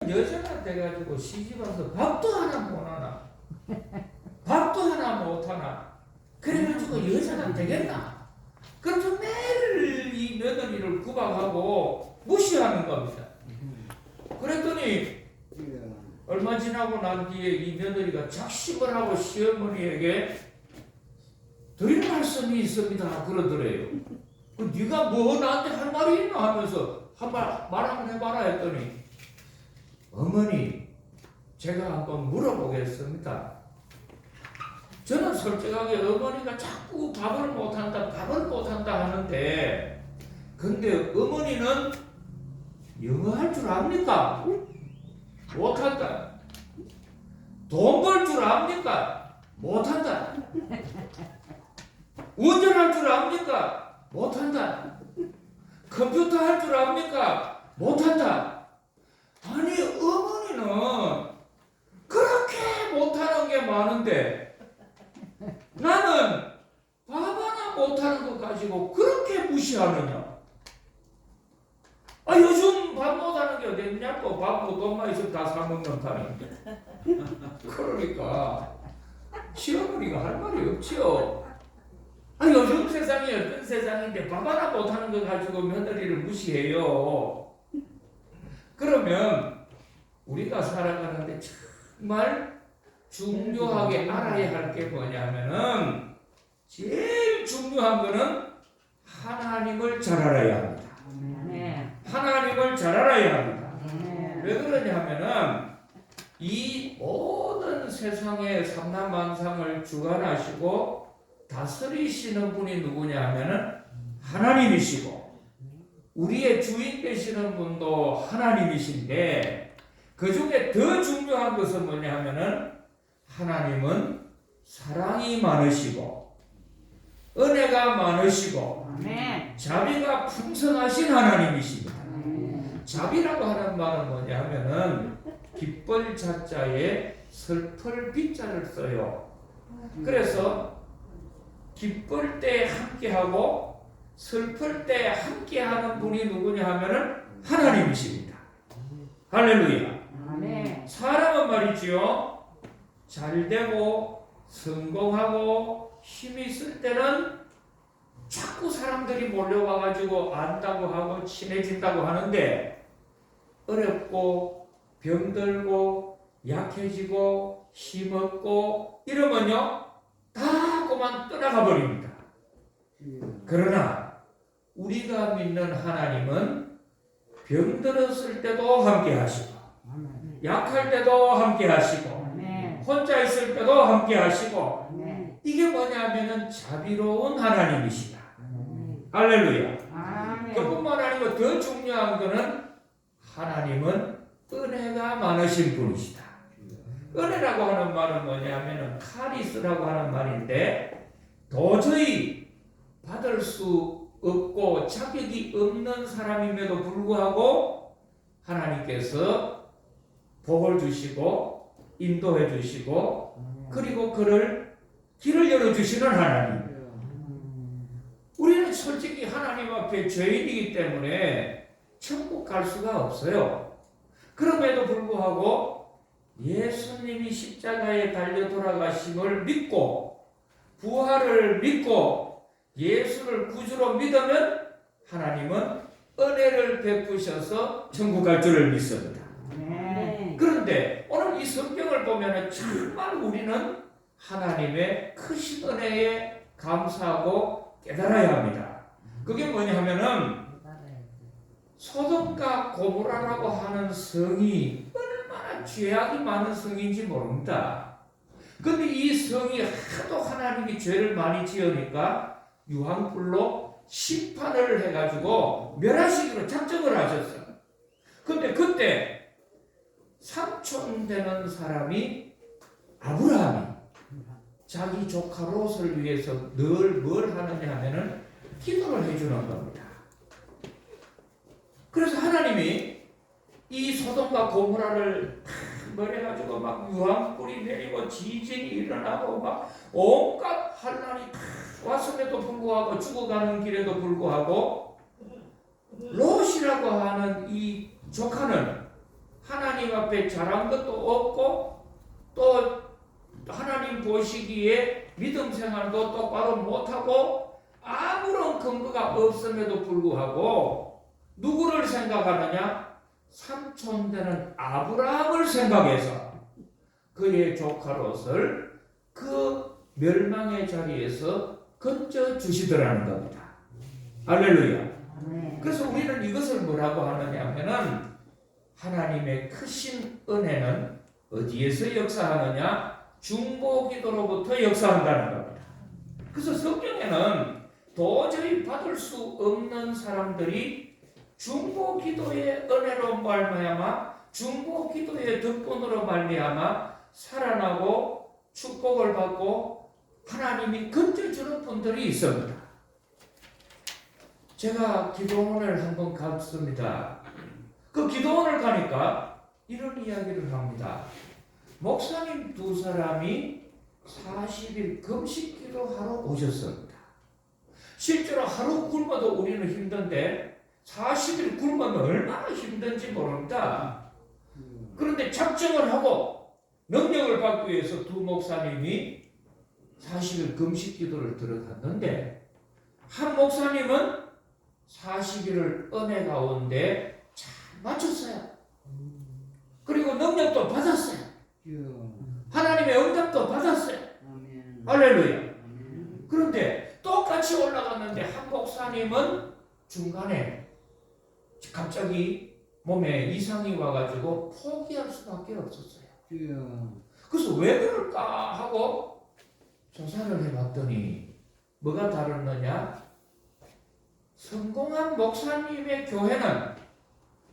여자가 돼가지고 시집 와서 밥도 하나 못 하나, 밥도 하나 못 하나, 그래가지고 여자가 되겠나? 그래서 매일 이 며느리를 구박하고 무시하는 겁니다. 그랬더니 얼마 지나고 난 뒤에 이 며느리가 작심을 하고 시어머니에게 드릴 말씀이 있습니다 그러더래요. 네가 뭐 나한테 할 말이 있나 하면서 말 한번 해봐라 했더니, 어머니 제가 한번 물어보겠습니다. 저는 솔직하게 어머니가 자꾸 밥을 못한다 하는데, 근데 어머니는 영어 할 줄 압니까? 못한다. 돈 벌 줄 압니까? 못한다. 운전할 줄 압니까? 못한다. 컴퓨터 할 줄 압니까? 못한다. 아니 어머니는 그렇게 못하는 게 많은데 나는 밥 하나 못하는 것 가지고 그렇게 무시하느냐? 요즘 밥 못하는 게 어딨냐고. 밥도 돈만 있으면 다 사먹는 판인데. 그러니까 시어머니가 할 말이 없지요. 요즘 세상이 어떤 세상인데 밥 하나 못하는 거 가지고 며느리를 무시해요. 그러면 우리가 살아가는데 정말 중요하게 알아야 할 게 뭐냐면은, 제일 중요한 거는 하나님을 잘 알아야 합니다. 하나님을 잘 알아야 합니다. 왜 그러냐 하면은 이 모든 세상의 삼라만상을 주관하시고 다스리시는 분이 누구냐 하면은 하나님이시고, 우리의 주인 되시는 분도 하나님이신데, 그 중에 더 중요한 것은 뭐냐 하면은 하나님은 사랑이 많으시고 은혜가 많으시고 자비가 풍성하신 하나님이십니다. 자비라고 하는 말은 뭐냐 하면은 기쁠 자자에 슬플 비자를 써요. 그래서 기쁠 때 함께하고 슬플 때 함께하는 분이 누구냐 하면은 하나님이십니다. 할렐루야. 사람은 말이지요, 잘되고 성공하고 힘이 있을 때는 자꾸 사람들이 몰려와가지고 안다고 하고 친해진다고 하는데, 어렵고 병들고 약해지고 힘없고 이러면요 다 그만 떠나가 버립니다. 그러나 우리가 믿는 하나님은 병들었을 때도 함께 하시고 약할 때도 함께 하시고 혼자 있을 때도 함께 하시고, 이게 뭐냐면은 자비로운 하나님이시다. 할렐루야. 그뿐만 아니고 더 중요한 거는 하나님은 은혜가 많으신 분이시다. 은혜라고 하는 말은 뭐냐면은 카리스라고 하는 말인데, 도저히 받을 수 없고 자격이 없는 사람임에도 불구하고 하나님께서 복을 주시고 인도해 주시고 그리고 그를 길을 열어주시는 하나님. 우리는 솔직히 하나님 앞에 죄인이기 때문에 천국 갈 수가 없어요. 그럼에도 불구하고 예수님이 십자가에 달려 돌아가심을 믿고 부활을 믿고 예수를 구주로 믿으면 하나님은 은혜를 베푸셔서 천국 갈 줄을 믿습니다. 그런데 오늘 이 성경을 보면 정말 우리는 하나님의 크신 은혜에 감사하고 깨달아야 합니다. 그게 뭐냐 하면은 소돔과 고모라라고 하는 성이 얼마나 죄악이 많은 성인지 모릅니다. 근데 이 성이 하도 하나님이 죄를 많이 지으니까 유황불로 심판을 해가지고 멸하시기로 작정을 하셨어요. 근데 그때 삼촌 되는 사람이 아브라함이 자기 조카 롯을 위해서 늘 뭘 하느냐 하면은 기도를 해주는 겁니다. 그래서 하나님이 이 소돔과 고모라를 뭐래가지고 막 유황불이 내리고 지진이 일어나고 막 온갖 환난이 왔음에도 불구하고 죽어가는 길에도 불구하고 롯이라고 하는 이 조카는 하나님 앞에 잘한 것도 없고 또 하나님 보시기에 믿음 생활도 똑바로 못하고 아무런 근거가 없음에도 불구하고 누구를 생각하느냐? 삼촌되는 아브라함을 생각해서 그의 조카 롯을 그 멸망의 자리에서 건져 주시더라는 겁니다. 할렐루야. 그래서 우리는 이것을 뭐라고 하느냐 하면은 하나님의 크신 은혜는 어디에서 역사하느냐? 중보기도로부터 역사한다는 겁니다. 그래서 성경에는 도저히 받을 수 없는 사람들이 중보기도의 은혜로 말미암아 중보기도의 덕분으로 말미암아 살아나고 축복을 받고 하나님이 건져주는 분들이 있습니다. 제가 기도원을 한번 갔습니다. 그 기도원을 가니까 이런 이야기를 합니다. 목사님 두 사람이 40일 금식 기도하러 오셨습니다. 실제로 하루 굶어도 우리는 힘든데 40일 굶으면 얼마나 힘든지 모릅니다. 그런데 작정을 하고 능력을 받기 위해서 두 목사님이 40일 금식 기도를 들어갔는데 한 목사님은 40일을 은혜 가운데 잘 맞췄어요. 그리고 능력도 받았어요. 하나님의 응답도 받았어요. 할렐루야. 그런데 똑같이 올라갔는데 한 목사님은 중간에 갑자기 몸에 이상이 와가지고 포기할 수밖에 없었어요. 그래서 왜 그럴까 하고 조사를 해봤더니 뭐가 다르느냐? 성공한 목사님의 교회는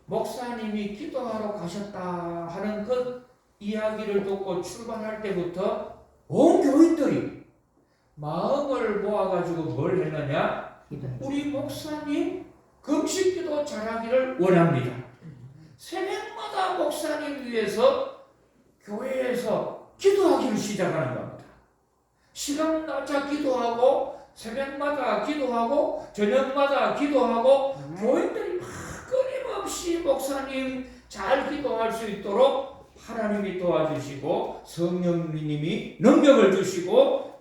목사님이 기도하러 가셨다 하는 그 이야기를 듣고 출발할 때부터 온 교인들이 마음을 모아가지고 뭘 했느냐? 우리 목사님 금식기도 잘하기를 원합니다. 새벽마다 목사님 위해서 교회에서 기도하기를 시작하는 겁니다. 시간 낮아 기도하고 새벽마다 기도하고 저녁마다 기도하고 교인들이 막 끊임없이 목사님 잘 기도할 수 있도록 하나님이 도와주시고 성령님이 능력을 주시고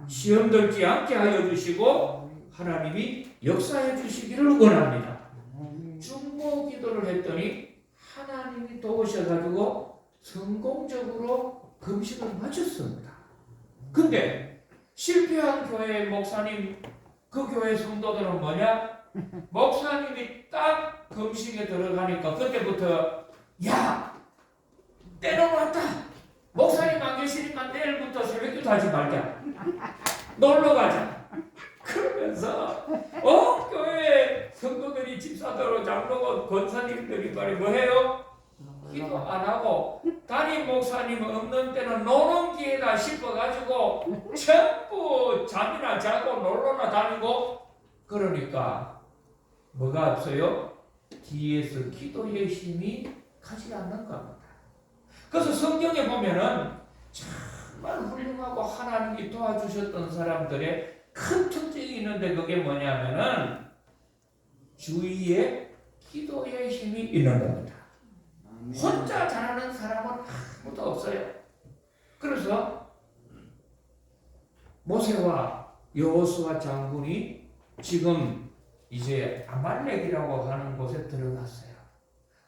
시험 들지 않게 하여 주시고 하나님이 역사해 주시기를 원합니다. 중보 기도를 했더니 하나님이 도우셔가지고 성공적으로 금식을 마쳤습니다. 근데 실패한 교회의 목사님, 그 교회 성도들은 뭐냐? 목사님이 딱 금식에 들어가니까 그때부터 야! 때는 왔다! 목사님 안 계시니까 내일부터 새벽기도 하지 말자. 놀러 가자. 그러면서 교회 성도들이 집사들, 장로고 권사님들이 말이 뭐해요? 기도 안 하고 담임 목사님은 없는 때는 노는 기회다 싶어가지고 전부 잠이나 자고 놀러나 다니고 그러니까 뭐가 없어요? 뒤에서 기도 열심히 가지 않는 겁니다. 그래서 성경에 보면은 정말 훌륭하고 하나님이 도와주셨던 사람들의 큰 특징이 있는데 그게 뭐냐면은 주위에 기도의 힘이 있는 겁니다. 혼자 잘하는 사람은 아무도 없어요. 그래서 모세와 여호수아 장군이 지금 이제 아말렉이라고 하는 곳에 들어갔어요.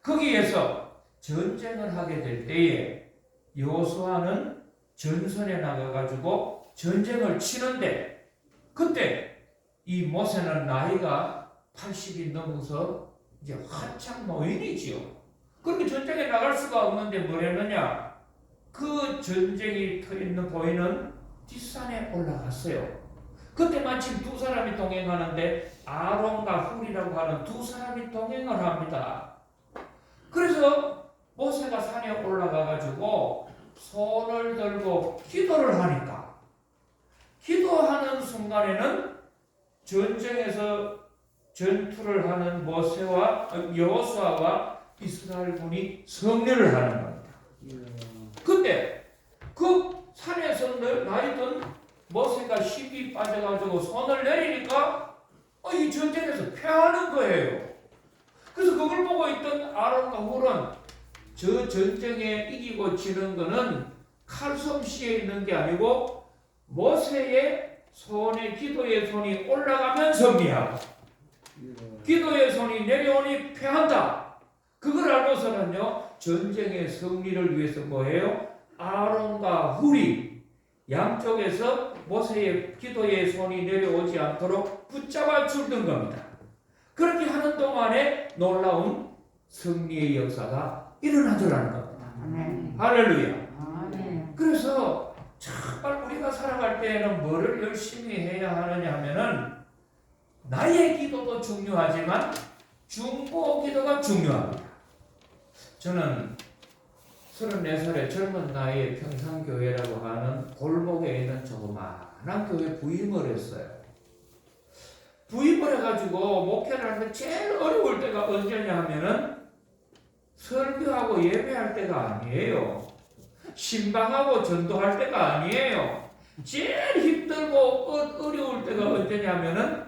거기에서 전쟁을 하게 될 때에 여호수아는 전선에 나가가지고 전쟁을 치는데 그때 이 모세는 나이가 80이 넘어서 이제 한참 노인이지요. 그렇게 전쟁에 나갈 수가 없는데 뭘 했느냐? 그 전쟁이 보이는 뒷산에 올라갔어요. 그때 마침 두 사람이 동행하는데 아론과 훌이라고 하는 두 사람이 동행을 합니다. 그래서 모세가 산에 올라가가지고 손을 들고 기도를 하니까 기도하는 순간에는 전쟁에서 전투를 하는 모세와 여호수아와 이스라엘군이 승리를 하는 겁니다. 근데 그 산에서 나이든 모세가 힘이 빠져가지고 손을 내리니까 이 전쟁에서 패하는 거예요. 그래서 그걸 보고 있던 아론과 훌은 저 전쟁에 이기고 지는 거는 칼솜씨에 있는 게 아니고 모세의 손에 기도의 손이 올라가면 승리하고 기도의 손이 내려오니 패한다. 그걸 알고서는요 전쟁의 승리를 위해서 뭐예요? 아론과 훌이 양쪽에서 모세의 기도의 손이 내려오지 않도록 붙잡아 주는 겁니다. 그렇게 하는 동안에 놀라운 승리의 역사가 일어나더라는 겁니다. 할렐루야. 그래서 정말 우리가 살아갈 때에는 뭐를 열심히 해야 하느냐 하면은 나의 기도도 중요하지만 중보 기도가 중요합니다. 저는 34살의 젊은 나이에 평산교회라고 하는 골목에 있는 조그마한 교회 부임을 했어요. 부임을 해가지고 목회를 하는데 제일 어려울 때가 언제냐 하면은 설교하고 예배할 때가 아니에요. 신방하고 전도할 때가 아니에요. 제일 힘들고 어려울 때가 언제냐면은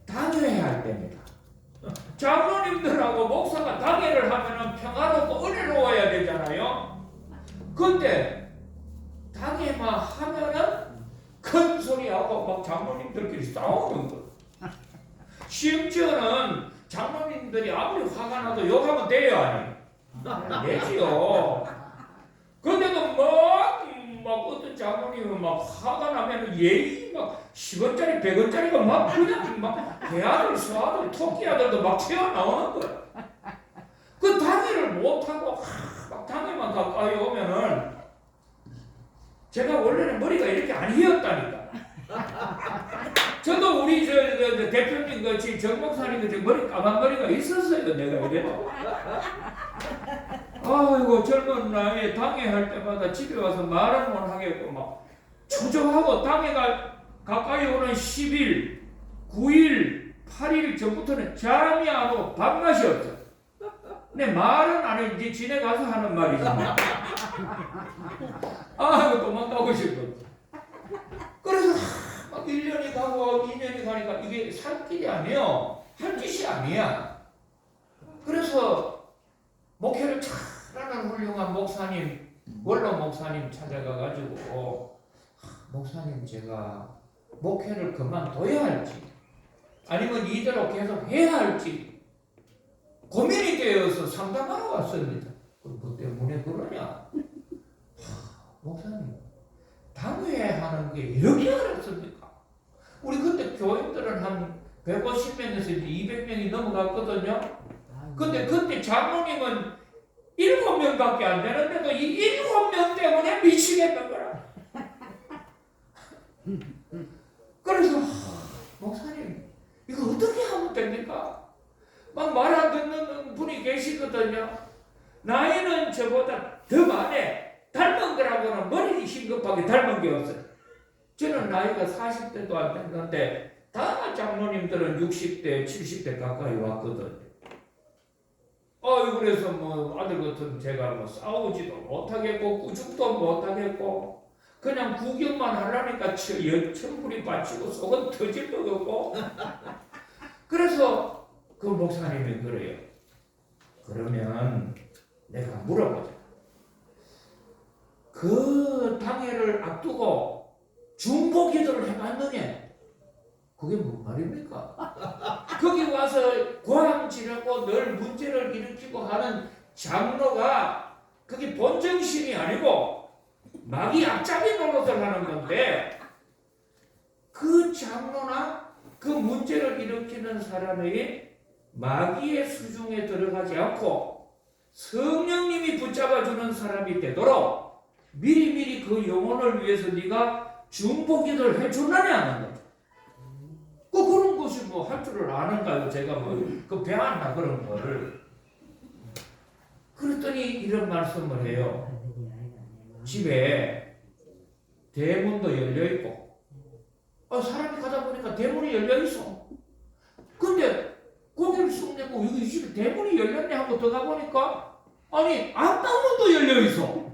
당회할 때입니다. 장로님들하고 목사가 당회를 하면은 평화롭고 은혜로워야 되잖아요. 근데 당회만 하면은 큰 소리하고 막 장로님들끼리 싸우는 거. 심지어는 장로님들이 아무리 화가 나도 욕하면 돼요, 아니? 되지요. 근데도 막 어떤 장모님은 막 화가 나면 예의 막 10원짜리 100원짜리가 막 그냥 막 개아들 소아들 토끼아들도 막 튀어나오는 거야. 그 당회를 못하고 막 당회만 가까이 오면은 제가 원래는 머리가 이렇게 아니었다니까. 저도 우리 저 대표님 같이 정 목사님 같이 머리 까만 머리가 있었어요. 내가 이래도. 아이고 젊은 나이에 당회할 때마다 집에 와서 말은 못 하겠고 막 초조하고 당회가 가까이 오는 10일, 9일, 8일 전부터는 잠이 안 오고 밥맛이 없어. 근데 말은 안 해. 이제 집에 가서 하는 말이잖아. 아이고 도망가고 싶어. 그래서 막 1년이 가고 2년이 가니까 이게 살 길이 아니에요. 할 짓이 아니야. 그래서 목회를 잘하는 훌륭한 목사님, 원로 목사님 찾아가가지고 목사님 제가 목회를 그만둬야 할지 아니면 이대로 계속 해야 할지 고민이 되어서 상담하러 왔습니다. 뭐 때문에 그러냐? 목사님 당회하는 게 이렇게 어렵습니까? 우리 그때 교인들은 한 150명에서 200명이 넘어갔거든요. 근데 그때 장로님은 7명밖에 안 되는데도 이 7명 때문에 미치겠는 거라. 그래서 목사님 이거 어떻게 하면 됩니까? 막 말 안 듣는 분이 계시거든요. 나이는 저보다 더 많아. 닮은 거라고는 머리 싱겁하게 닮은 게 없어요. 저는 나이가 40대도 안 됐는데 다 장로님들은 60대, 70대 가까이 왔거든요. 그래서 뭐 아들 같은 제가 뭐 싸우지도 못하겠고 꾸중도 못하겠고 그냥 구경만 하려니까 천불이 받치고 속은 터질 것 같고 그래서 그 목사님이 그래요. 그러면 내가 물어보자. 그 당회를 앞두고 중보 기도를 해봤느냐? 그게 뭔 말입니까? 거기 와서 고함 지르고 늘 문제를 일으키고 하는 장로가 그게 본정신이 아니고 마귀 앞잡이 노릇을 하는 건데 그 장로나 그 문제를 일으키는 사람이 마귀의 수중에 들어가지 않고 성령님이 붙잡아주는 사람이 되도록 미리미리 그 영혼을 위해서 네가 중보기도를 해주느냐는 거죠. 그런 것이 뭐 할 줄을 아는가요? 제가 뭐 그 배웠나 그런 거를. 그랬더니 이런 말씀을 해요. 집에 대문도 열려 있고, 사람이 가다 보니까 대문이 열려 있어. 근데 고개를 쑥 내고 이 집에 대문이 열렸네 하고 들어가 보니까 아니 안방문도 열려 있어.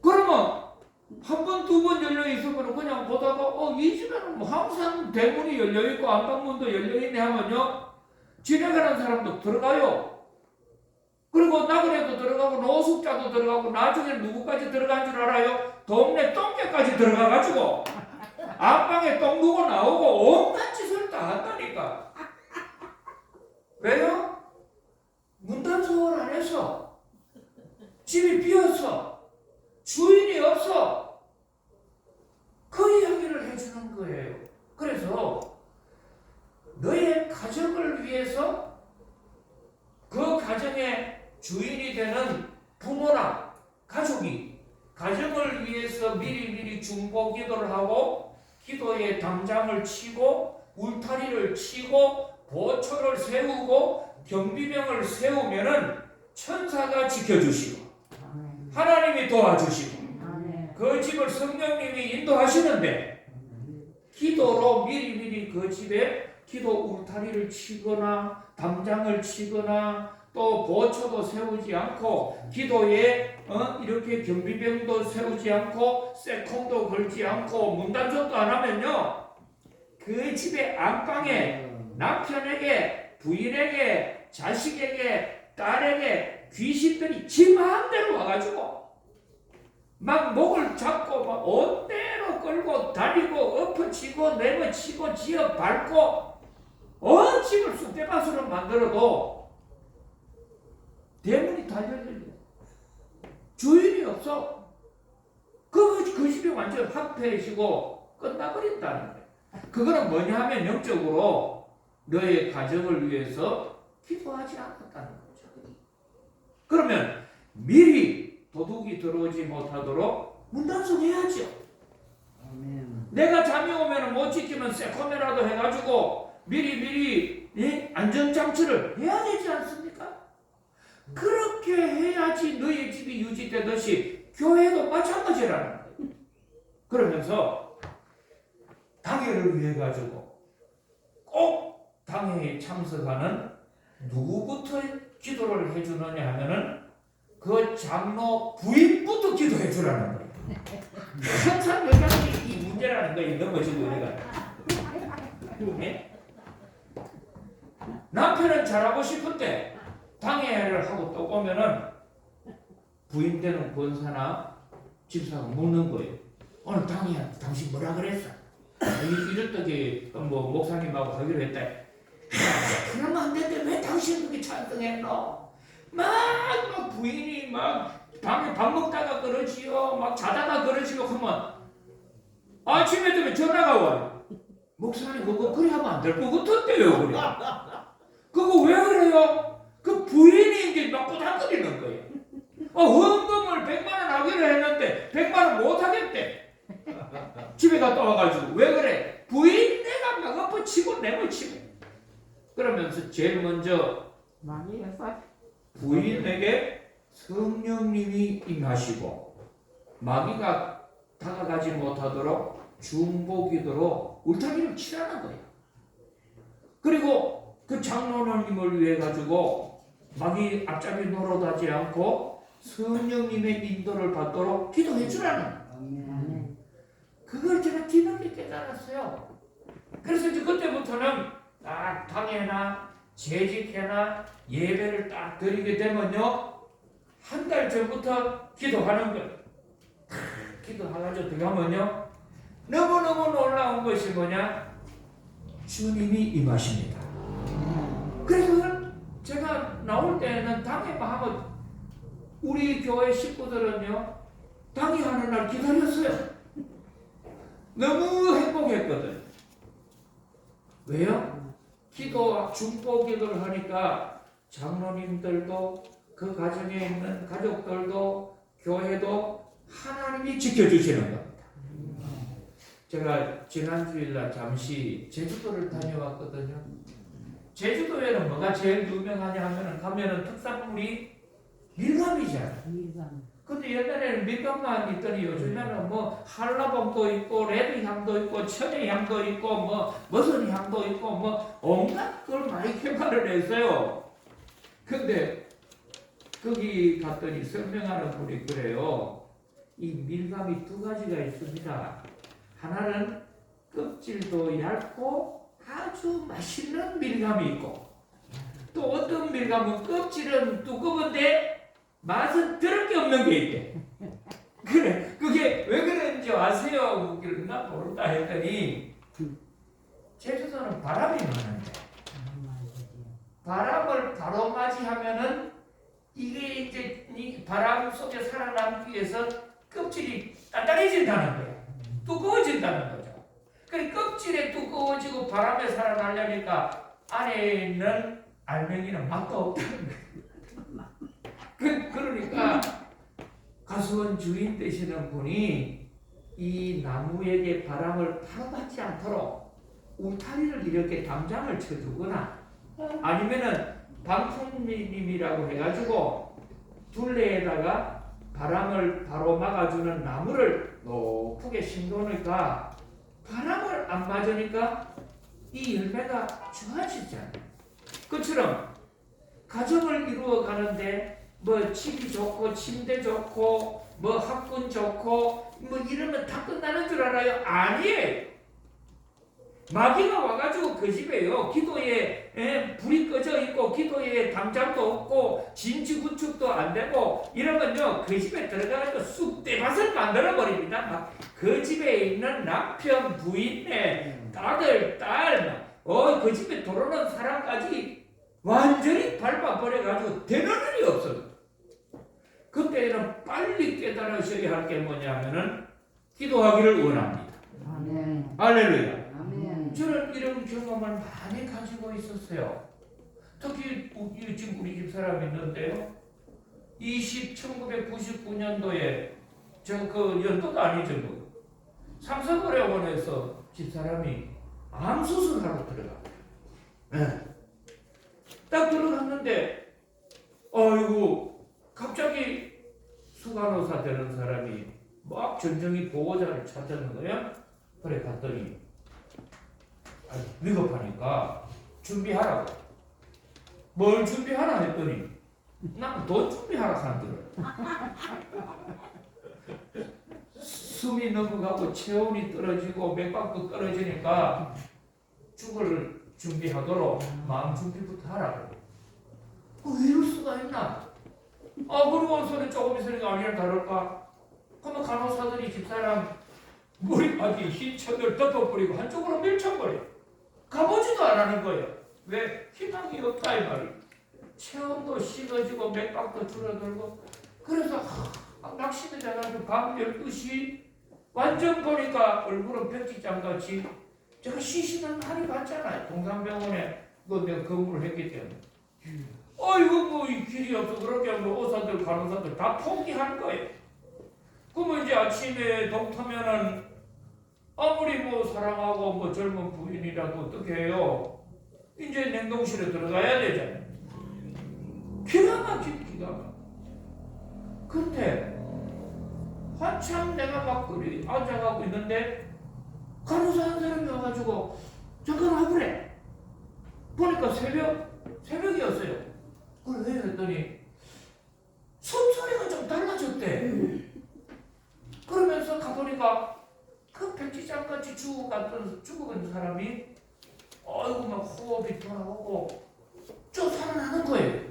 그러면 한 번, 두 번 열려 있으면 그냥 보다가 이 집에는 뭐 항상 대문이 열려 있고 안방문도 열려 있네 하면요 지나가는 사람도 들어가요. 그리고 나그네도 들어가고 노숙자도 들어가고 나중에 누구까지 들어간 줄 알아요? 동네 똥개까지 들어가가지고 안방에 똥 누고 나오고 온갖 짓을 다 한다니까. 왜요? 문단속을 안 해서 집이 비었어. 주인이 없어. 그 이야기를 해주는 거예요. 그래서 너의 가정을 위해서 그 가정의 주인이 되는 부모나 가족이 가정을 위해서 미리미리 중보 기도를 하고 기도의 담장을 치고 울타리를 치고 보초를 세우고 경비병을 세우면은 천사가 지켜주시고 하나님이 도와주시고 그 집을 성령님이 인도하시는데 기도로 미리미리 그 집에 기도 울타리를 치거나 담장을 치거나 또 보초도 세우지 않고 기도에 이렇게 경비병도 세우지 않고 세콤도 걸지 않고 문단속도 안 하면요 그 집의 안방에 남편에게 부인에게 자식에게 딸에게 귀신들이 지 마음대로 와가지고 막 목을 잡고 막 온대로 끌고 다니고 엎어치고 내버치고 지어 밟고 온 집을 쑥대밭으로 만들어도 대문이 달려있는 주인이 없어. 그 집이 완전 황폐해지고 끝나버린다는 거예요. 그거는 뭐냐 하면 영적으로 너의 가정을 위해서 기도하지 않았다는 거죠. 그러면 미리 도둑이 들어오지 못하도록 문단속해야죠. 내가 잠이 오면 못 지키면 세코메라도 해가지고 미리 안전장치를 해야 되지 않습니까? 그렇게 해야지 너의 집이 유지되듯이 교회도 마찬가지라는 거예요. 그러면서 당회를 위해 가지고 꼭 당회에 참석하는 누구부터 기도를 해주느냐 하면은 그 장로 부인부터 기도해 주라는 거예요. 항상 여자들이 이 문제라는 거예요. 넘어지고 내가. 네? 남편은 잘하고 싶은데 당회를 하고 또 오면은 부인 되는 권사나 집사가 묻는 거예요. 오늘 당회 당신 뭐라 그랬어? 이랬더니 뭐 목사님하고 하기로 했다. 그러면 안 되는데 왜 당신 그렇게 찬성했노? 막 부인이 막 방에 밥 먹다가 그러지요. 막 자다가 그러지요. 그러면 아침에 되면 전화가 와요. 목사님 그거 그래 하면 안 될 것 같은데요. 그래. 그거 왜 그래요? 그 부인이 이제 막 꼬닥거리는 거예요. 헌금을 100만 원 하기로 했는데 100만 원 못 하겠대. 집에 갔다 와가지고 왜 그래? 부인 내가 막 엎어치고 내버치고 그러면서 제일 먼저 부인에게 성령님이 임하시고 마귀가 다가가지 못하도록 중보기도로 울타리를 치라는 거예요. 그리고 그 장로님을 위해 가지고 마귀 앞잡이 노릇하지 않고 성령님의 인도를 받도록 기도해 주라는 거예요. 그걸 제가 뒤늦게 깨달았어요. 그래서 이제 그때부터는 딱 당회나 재직회나 예배를 딱 드리게 되면요 한 달 전부터 기도하는 거예요. 기도해가지고 들어가면요 너무너무 놀라운 것이 뭐냐 주님이 임하십니다. 그래서 제가 나올 때는 당회만 하면 우리 교회 식구들은요 당회하는 날 기다렸어요. 너무 행복했거든. 왜요? 중보 기도를 하니까 장로님들도 그 가정에 있는 가족들도 교회도 하나님이 지켜주시는 겁니다. 제가 지난 주일날 잠시 제주도를 다녀왔거든요. 제주도에는 뭐가 제일 유명하냐 하면은 가면은 특산물이 밀감이잖아요. 근데 옛날에는 밀감만 있더니 요즘에는 뭐 한라봉도 있고 레드향도 있고 천혜향도 있고 뭐 머선 향도 있고 뭐 온갖 걸 많이 개발을 했어요. 근데 거기 갔더니 설명하는 분이 그래요. 이 밀감이 두 가지가 있습니다. 하나는 껍질도 얇고 아주 맛있는 밀감이 있고 또 어떤 밀 가면 껍질은 두꺼운데 맛은 더럽게 없는 게 있대. 그래, 그게 왜 그런지 아세요? 나 모른다 했더니 제주도는 바람이 많은데 바람을 바로 맞이하면은 이게 이제 이 바람 속에 살아남기 위해서 껍질이 단단해진다는 거야. 두꺼워진다는 거죠. 그래 껍질에 두꺼워지고 바람에 살아나려니까 안에 있는 알맹이는 맛도 없다는 거야. 그러니까 가수원 주인 되시는 분이 이 나무에게 바람을 바로 받지 않도록 울타리를 이렇게 담장을 쳐주거나 아니면은 방풍님이라고 해가지고 둘레에다가 바람을 바로 막아주는 나무를 높게 심겨놓으니까 바람을 안 맞으니까 이 열매가 좋아지잖아요. 그처럼 가정을 이루어 가는데 뭐 집이 좋고 침대 좋고 뭐 학군 좋고 뭐 이러면 다 끝나는 줄 알아요? 아니에요. 마귀가 와가지고 그 집에요 기도에 불이 꺼져 있고 기도에 담장도 없고 진지 구축도 안 되고 이러면요 그 집에 들어가서 쑥대밭을 만들어 버립니다. 막 그 집에 있는 남편 부인네 아들 딸그 집에 들어오는 사람까지 완전히 밟아 버려가지고 되는 일이 없어요. 그때는 빨리 깨달으셔야 할 게 뭐냐면은 기도하기를 원합니다. 아멘. 할렐루야. 아멘. 저는 이런 경험을 많이 가지고 있었어요. 특히 지금 우리 집 사람이 있는데요. 1999년도에 저 그 연도도 아니죠. 뭐. 삼성의료원에서 집사람이 암 수술하러 들어갔어요. 네. 딱 들어갔는데 아이고 갑자기 수간호사 되는 사람이 막 전정이 보호자를 찾는 거야. 그래 갔더니 위급하니까 준비하라고. 뭘 준비하라 했더니 난 돈 준비하라 한들을. 숨이 넘어가고 체온이 떨어지고 맥박도 떨어지니까 죽을 준비하도록 마음 준비부터 하라고. 이럴 수가 있나? 그러고서는 조금 있으니까 아니라 다를까? 그러면 간호사들이 집사람 머리까지 흰 천을 덮어버리고 한쪽으로 밀쳐버려. 가보지도 안 하는 거예요. 왜? 희망이 없다 이 말이에요. 체온도 식어지고 맥박도 줄어들고 그래서 낙심이 돼가지고 밤 12시 완전 보니까 얼굴은 백지장같이 제가 시신을 많이 봤잖아요. 동산병원에 내가 근무를 했기 때문에 이거 뭐 이 길이 없어 그렇게 하면 의사들 간호사들 다 포기한 거예요. 그러면 이제 아침에 동타면은 아무리 뭐 사랑하고 뭐 젊은 부인이라도 어떻게 해요? 이제 냉동실에 들어가야 되잖아요. 기가 막힌 기가 막. 근데 한참 내가 막 그리 앉아가고 있는데 간호사 한 사람이 와가지고 잠깐 와보래. 보니까 새벽이었어요. 그래 왜 했더니 숨소리가 좀 달라졌대. 그러면서 가보니까 그 백지장같이 죽어간 사람이 막 호흡이 돌아오고 쭉 살아나는 거예요.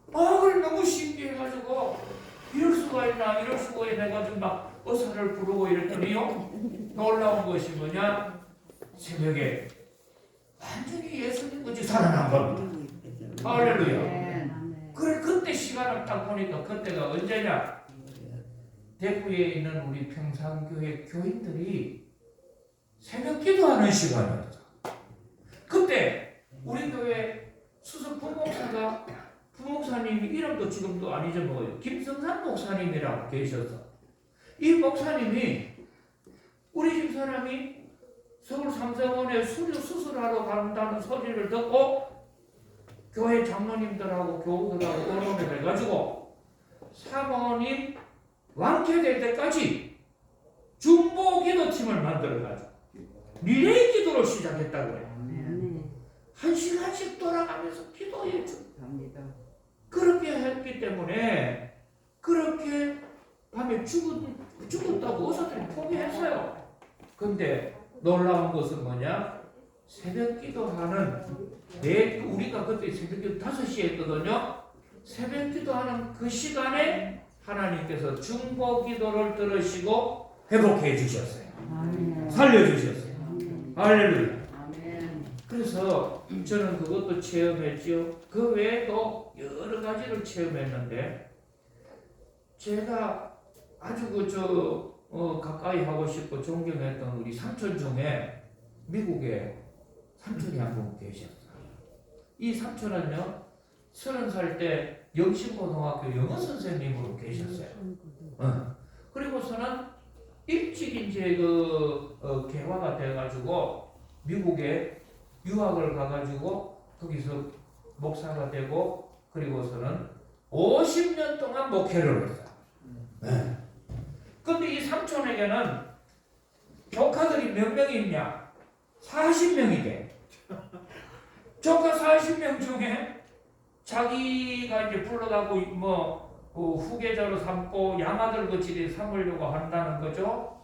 그걸 너무 신기해가지고 이럴 수가 있나 이럴 수가 있나 해가지고 막 의사를 부르고 이랬더니요 놀라운 것이 뭐냐 새벽에 완전히 예수님같이 살아난 겁니다. 할렐루야. 그래 그때 시간을 딱 보니까 그때가 언제냐 대구에 있는 우리 평산교회 교인들이 새벽 기도하는 시간이었다. 그때 우리 교회 수석 부목사가 부목사님이 이름도 지금도 안 잊어먹어요. 김성산 목사님이라고 계셔서 이 목사님이 우리 집 사람이 서울 삼성원에 수술하러 간다는 소리를 듣고 교회 장로님들하고 교우들하고 의논을 해가지고 사모님 완쾌될 때까지 중보 기도팀을 만들어가지고 리레이 기도를 시작했다고 해요. 한 시간씩 돌아가면서 기도해 줍니다. 그렇게 했기 때문에 그렇게 밤에 죽었다고 의사들이 포기했어요. 근데 놀라운 것은 뭐냐? 새벽 기도하는 우리가 그때 새벽 기도 5시에 했거든요. 새벽 기도하는 그 시간에 하나님께서 중보 기도를 들으시고 회복해 주셨어요. 살려주셨어요. 할렐루야. 그래서 저는 그것도 체험했죠. 그 외에도 여러 가지를 체험했는데 제가 아주 가까이 하고 싶고 존경했던 우리 삼촌 중에 미국에 삼촌이 한 분 계셨어요. 이 삼촌은요 30살 때 영신고등학교 영어 선생님으로 계셨어요. 그리고서는 일찍 이제 개화가 돼가지고 미국에 유학을 가가지고 거기서 목사가 되고 그리고서는 50년 동안 목회를 했어요. 근데 이 삼촌에게는 조카들이 몇 명이 있냐? 40명이 돼. 조카 40명 중에 자기가 이제 불러가고 후계자로 삼고 양아들 같이 삼으려고 한다는 거죠.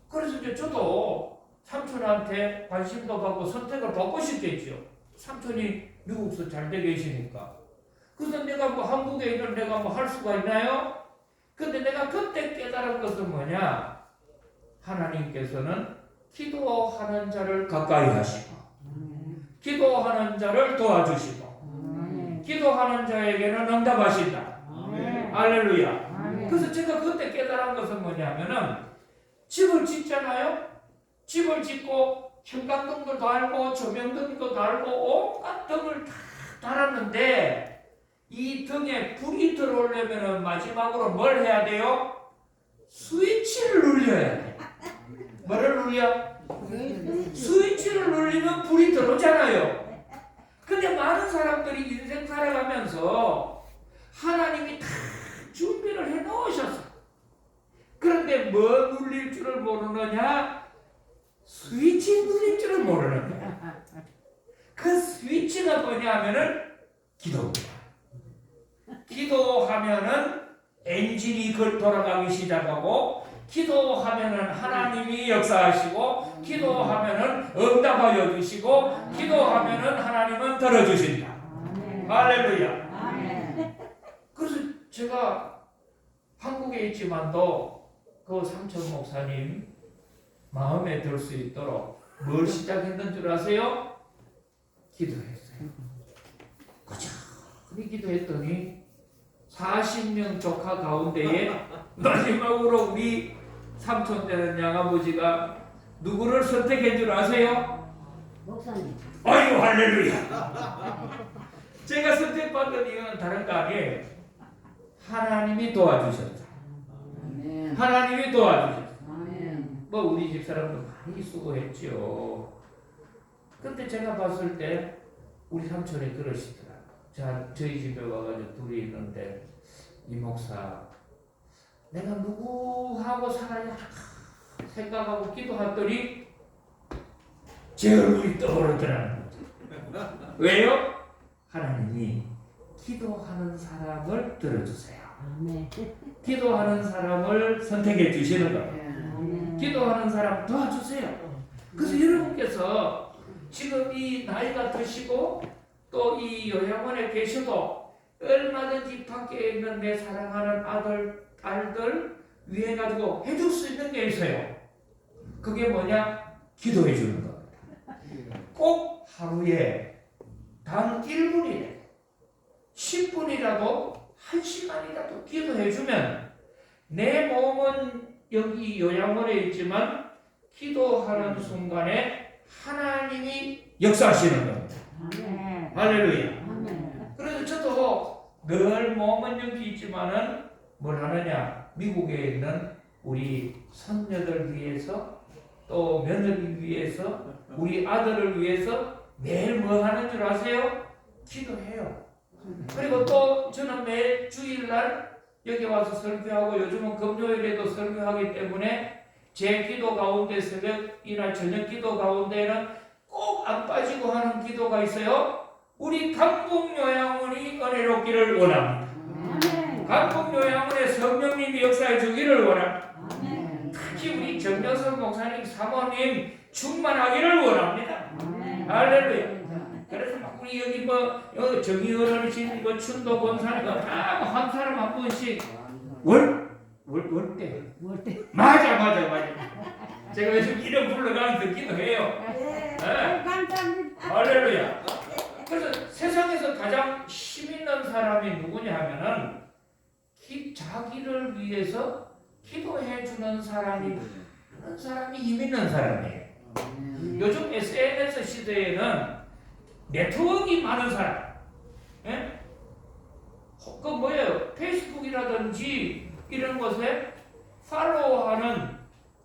그래서 이제 저도 삼촌한테 관심도 받고 선택을 받고 싶겠죠. 삼촌이 미국에서 잘 돼 계시니까. 그래서 내가 한국에 있는 내가 할 수가 있나요? 근데 내가 그때 깨달은 것은 뭐냐? 하나님께서는 기도하는 자를 가까이 하시고 기도하는 자를 도와주시고 기도하는 자에게는 응답하신다. 할렐루야. 그래서 제가 그때 깨달은 것은 뭐냐면은 집을 짓잖아요. 집을 짓고 형광등도 달고 조명등도 달고 온갖 등을 다 달았는데 이 등에 불이 들어오려면 마지막으로 뭘 해야 돼요? 스위치를 눌려야 돼. 뭐를 눌려? 스위치를 눌리면 불이 들어오잖아요. 근데 많은 사람들이 인생 살아가면서 하나님이 다 준비를 해 놓으셨어. 그런데 뭐 눌릴 줄을 모르느냐? 스위치 눌릴 줄을 모르는 거야. 그 스위치가 뭐냐면은 기도입니다. 기도하면은 엔진이 돌아가기 시작하고 기도하면은 하나님이 역사하시고 기도하면은 응답하여 주시고 기도하면은 하나님은 들어주신다. 할렐루야. 그래서 제가 한국에 있지만도 그 삼천 목사님 마음에 들 수 있도록 뭘 시작했는 줄 아세요? 기도했어요. 꾸준히 기도했더니 40명 조카 가운데에 마지막으로 우리 삼촌 되는 양아버지가 누구를 선택한 줄 아세요? 목사님. 아유 할렐루야. 제가 선택받은 이유는 다른 거 아니에요. 하나님이 도와주셨다. 하나님이 도와주셨다. 뭐 우리 집 사람도 많이 수고했죠. 근데 제가 봤을 때 우리 삼촌이 그러시더라고요. 저희 집에 와가지고 둘이 있는데 이 목사 내가 누구하고 살아야 생각하고 기도했더니 제 얼굴이 떠오르더라고요. 왜요? 하나님이 기도하는 사람을 들어주세요. 기도하는 사람을 선택해 주시는 거예요. 기도하는 사람 도와주세요. 그래서 여러분께서 지금 이 나이가 드시고 또 이 요양원에 계셔도 얼마든지 밖에 있는 내 사랑하는 아들, 딸들 위해 가지고 해줄 수 있는 게 있어요. 그게 뭐냐? 기도해 주는 겁니다. 꼭 하루에 단 1분이라도 10분이라도 1시간이라도 기도해 주면 내 몸은 여기 요양원에 있지만 기도하는 순간에 하나님이 역사하시는 겁니다. 할렐루야. 그래서 저도 늘 몸은 여기 있지만은 뭘 하느냐? 미국에 있는 우리 손녀들 위해서 또 며느리 위해서 우리 아들을 위해서 매일 뭐 하는 줄 아세요? 기도해요. 그리고 또 저는 매 주일날 여기 와서 설교하고 요즘은 금요일에도 설교하기 때문에 제 기도 가운데 새벽이나 저녁 기도 가운데는 꼭 안 빠지고 하는 기도가 있어요. 우리 강북요양원이 은혜롭기를 원합니다. 강북요양원에 성령님이 역사해 주기를 원합니다. 특히 우리 정여선 목사님 사모님 충만하기를 원합니다. 할렐루야. 그래서 막 우리 여기 정의 어르신, 춘도 권사님 다한 사람 한 분씩 월대. 맞아. 제가 요즘 이름 불러가면 듣기도 해요. 감사합니다. 할렐루야. 그래서 세상에서 가장 힘 있는 사람이 누구냐 하면은 자기를 위해서 기도해 주는 사람이 많은 사람이 힘 있는 사람이에요. 요즘 SNS 시대에는 네트워크가 많은 사람, 예? 그 뭐예요? 페이스북이라든지 이런 것에 팔로우하는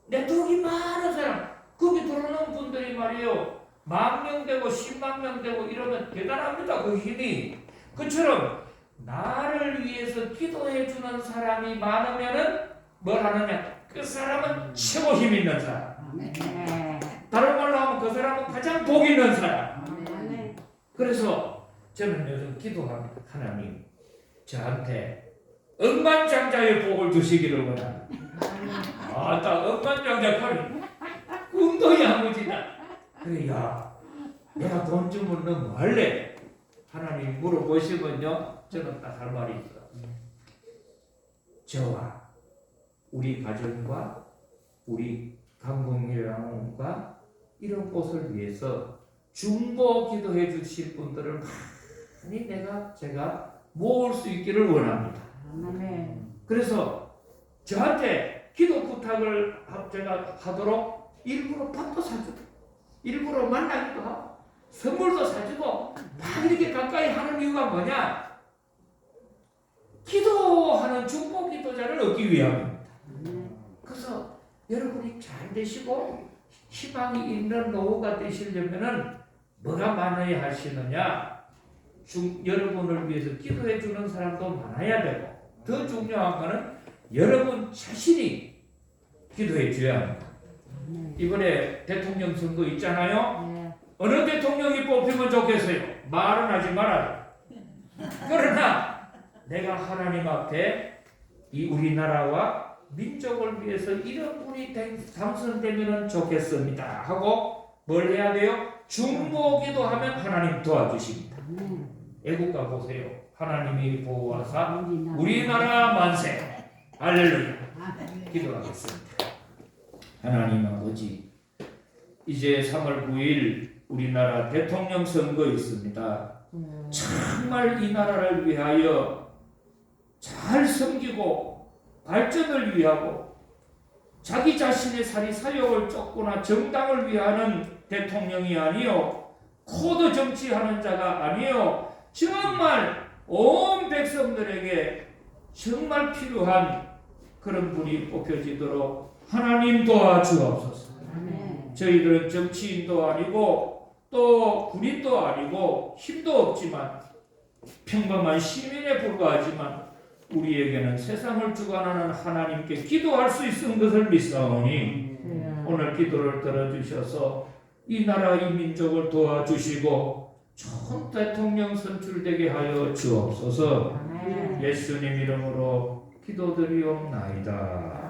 네트워크가 많은 사람, 거기 들어오는 분들이 말이에요. 10,000명 되고 10만 명 되고 이러면 대단합니다. 그 힘이. 그처럼 나를 위해서 기도해 주는 사람이 많으면은 뭘 하느냐? 그 사람은 최고 힘 있는 사람. 다른 말로 하면 그 사람은 가장 복 있는 사람. 그래서 저는 요즘 기도합니다. 하나님, 저한테 억만장자의 복을 주시기를 원합니다. 딱 억만장자 팔이 꿈도 야무지다. 그래, 야, 내가 돈 주면 너 뭐 할래? 하나님 물어보시면요, 저는 딱 할 말이 있어. 저와 우리 가정과 우리 강동요양원과 이런 곳을 위해서 중보 기도해 주실 분들을 많이 제가 모을 수 있기를 원합니다. 그래서 저한테 기도 부탁을 제가 하도록 일부러 밥도 사주고 일부러 만나기도 하고 선물도 사주고 막 이렇게 가까이 하는 이유가 뭐냐? 기도하는 중보 기도자를 얻기 위함입니다. 그래서 여러분이 잘 되시고 희망이 있는 노후가 되시려면은 뭐가 많아야 하시느냐? 여러분을 위해서 기도해 주는 사람도 많아야 되고 더 중요한 거는 여러분 자신이 기도해 줘야 합니다. 이번에 대통령 선거 있잖아요. 어느 대통령이 뽑히면 좋겠어요? 말은 하지 말아요. 그러나 내가 하나님 앞에 이 우리나라와 민족을 위해서 이런 분이 당선되면 좋겠습니다 하고 뭘 해야 돼요? 중보기도 하면 하나님 도와주십니다. 애국가 보세요. 하나님이 보호하사 우리나라 만세. 할렐루야. 기도하겠습니다. 하나님 아버지, 이제 3월 9일 우리나라 대통령 선거 있습니다. 정말 이 나라를 위하여 잘 섬기고 발전을 위하고 자기 자신의 사욕을 쫓거나 정당을 위하는 대통령이 아니요 코드 정치하는 자가 아니요 정말 온 백성들에게 정말 필요한 그런 분이 뽑혀지도록 하나님 도와주옵소서. 저희들은 정치인도 아니고 또 군인도 아니고 힘도 없지만 평범한 시민에 불과하지만 우리에게는 세상을 주관하는 하나님께 기도할 수 있는 것을 믿사오니 오늘 기도를 들어주셔서 이 나라 이 민족을 도와주시고 좋은 대통령 선출되게 하여 주옵소서. 예수님 이름으로 기도드리옵나이다.